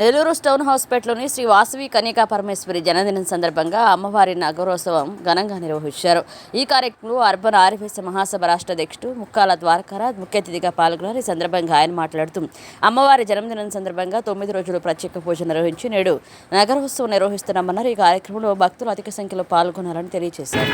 Nellore town హాస్పిటల్లోని Shri Vasavi Kanyaka Parameshwari జన్మదినం సందర్భంగా అమ్మవారి నగరోత్సవం ఘనంగా నిర్వహించారు. ఈ కార్యక్రమంలో అర్బన్ ఆర్యవైశ్య మహాసభ రాష్ట్ర అధ్యక్షుడు ముక్కాల ద్వారకారాజ్ ముఖ్య అతిథిగా పాల్గొన్నారు. ఈ సందర్భంగా ఆయన మాట్లాడుతూ అమ్మవారి జన్మదినం సందర్భంగా 9 రోజులు ప్రత్యేక పూజ నిర్వహించి నేడు నగరోత్సవం నిర్వహిస్తున్నామన్నారు. ఈ కార్యక్రమంలో భక్తులు అధిక సంఖ్యలో పాల్గొన్నారని తెలియజేశారు.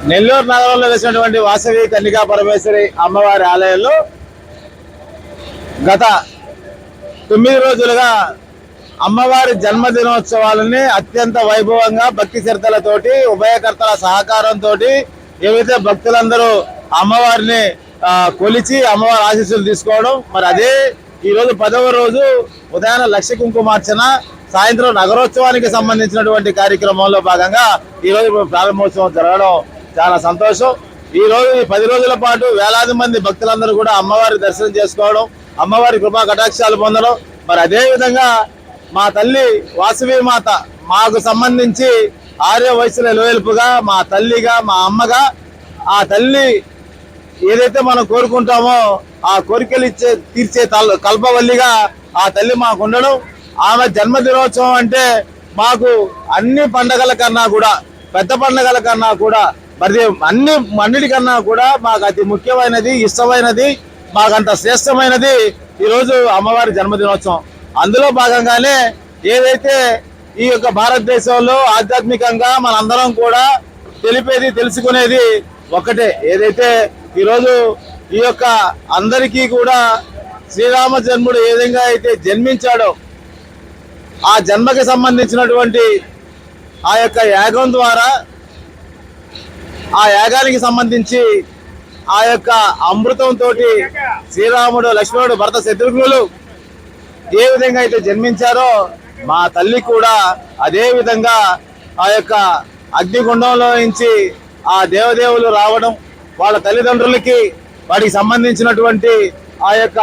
నెల్లూరు నగరంలో వేసినటువంటి వాసవి కన్యకా పరమేశ్వరి అమ్మవారి ఆలయంలో గత 9 రోజులుగా అమ్మవారి జన్మదినోత్సవాలని అత్యంత వైభవంగా భక్తి శ్రద్ధలతోటి ఉభయకర్తల సహకారంతో ఏవైతే భక్తులందరూ అమ్మవారిని కొలిచి అమ్మవారి ఆశీస్సులు తీసుకోవడం, మరి అదే ఈరోజు 10వ రోజు ఉదయాన లక్ష కుంకుమార్చన, సాయంత్రం నగరోత్సవానికి సంబంధించినటువంటి కార్యక్రమంలో భాగంగా ఈరోజు ప్రారంభోత్సవం జరగడం చాలా సంతోషం. ఈ రోజు 10 రోజుల పాటు వేలాది మంది భక్తులందరూ కూడా అమ్మవారి దర్శనం చేసుకోవడం, అమ్మవారి కృపా కటాక్షాలు పొందడం, మరి అదే విధంగా మా తల్లి వాసవి మాత మాకు సంబంధించి ఆర్య వయసుల లోయల్పుగా మా తల్లిగా మా అమ్మగా ఆ తల్లి ఏదైతే మనం కోరుకుంటామో ఆ కోరికలు తీర్చే కల్పవల్లిగా ఆ తల్లి మాకు ఉండడం, ఆమె జన్మదినోత్సవం అంటే మాకు అన్ని పండగల కన్నా కూడా పెద్ద పండగల కన్నా కూడా మరి అన్నిటికన్నా కూడా మాకు అతి ముఖ్యమైనది, ఇష్టమైనది, మాకంత శ్రేష్టమైనది ఈరోజు అమ్మవారి జన్మదినోత్సవం. అందులో భాగంగానే ఏదైతే ఈ యొక్క భారతదేశంలో ఆధ్యాత్మికంగా మనందరం కూడా తెలుసుకునేది ఒకటే, ఏదైతే ఈరోజు ఈ యొక్క అందరికీ కూడా శ్రీరామ జన్ముడు ఏ విధంగా అయితే జన్మించాడో ఆ జన్మకి సంబంధించినటువంటి ఆ యొక్క యాగం ద్వారా ఆ యాగానికి సంబంధించి ఆ యొక్క అమృతంతో శ్రీరాముడు, లక్ష్మణుడు, భరత శత్రుఘ్నులు ఏ విధంగా అయితే జన్మించారో మా తల్లి కూడా అదే విధంగా ఆ యొక్క అగ్నిగుండంలో నుంచి ఆ దేవదేవులు రావడం, వాళ్ళ తల్లిదండ్రులకి వాటికి సంబంధించినటువంటి ఆ యొక్క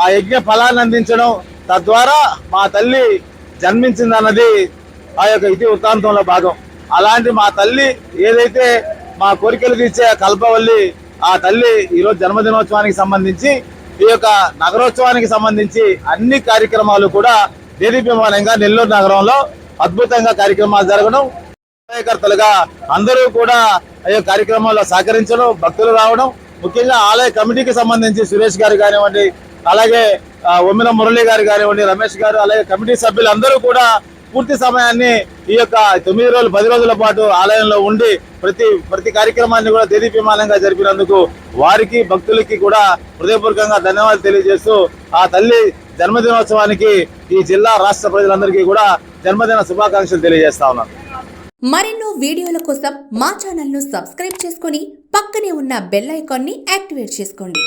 ఆ యజ్ఞ ఫలాన్ని అందించడం, తద్వారా మా తల్లి జన్మించిందన్నది ఆ యొక్క ఇతి వృత్తాంతంలో భాగం. అలాంటి మా తల్లి ఏదైతే మా కోరికలు తీర్చే కల్పవల్లి ఆ తల్లి ఈరోజు జన్మదినోత్సవానికి సంబంధించి ఈ యొక్క నగరోత్సవానికి సంబంధించి అన్ని కార్యక్రమాలు కూడా దేదీప్యమానంగా నెల్లూరు నగరంలో అద్భుతంగా కార్యక్రమాలు జరగడం, కార్యకర్తలుగా అందరూ కూడా ఈ కార్యక్రమాల్లో సహకరించడం, భక్తులు రావడం, ముఖ్యంగా ఆలయ కమిటీకి సంబంధించి సురేష్ గారు కానివ్వండి, అలాగే ఒమ్మిన మురళి గారు కానివ్వండి, రమేష్ గారు, అలాగే కమిటీ సభ్యులందరూ కూడా పూర్తి సమయాన్ని ఈ యొక్క 9 రోజులు 10 రోజుల పాటు ఆలయంలో ఉండి ప్రతి కార్యక్రమాన్ని కూడా దేదీప్యమానంగా జరిపినందుకు వారికి భక్తులకి కూడా హృదయపూర్వకంగా ధన్యవాదాలు తెలియజేస్తూ ఆ తల్లి జన్మదినోత్సవానికి ఈ జిల్లా రాష్ట్ర ప్రజలందరికీ కూడా జన్మదిన శుభాకాంక్షలు తెలియజేస్తా ఉన్నాను. మరెన్నో వీడియోల కోసం మా ఛానల్ను సబ్స్క్రైబ్ చేసుకొని పక్కనే ఉన్న బెల్ ఐకాన్ని యాక్టివేట్ చేసుకోండి.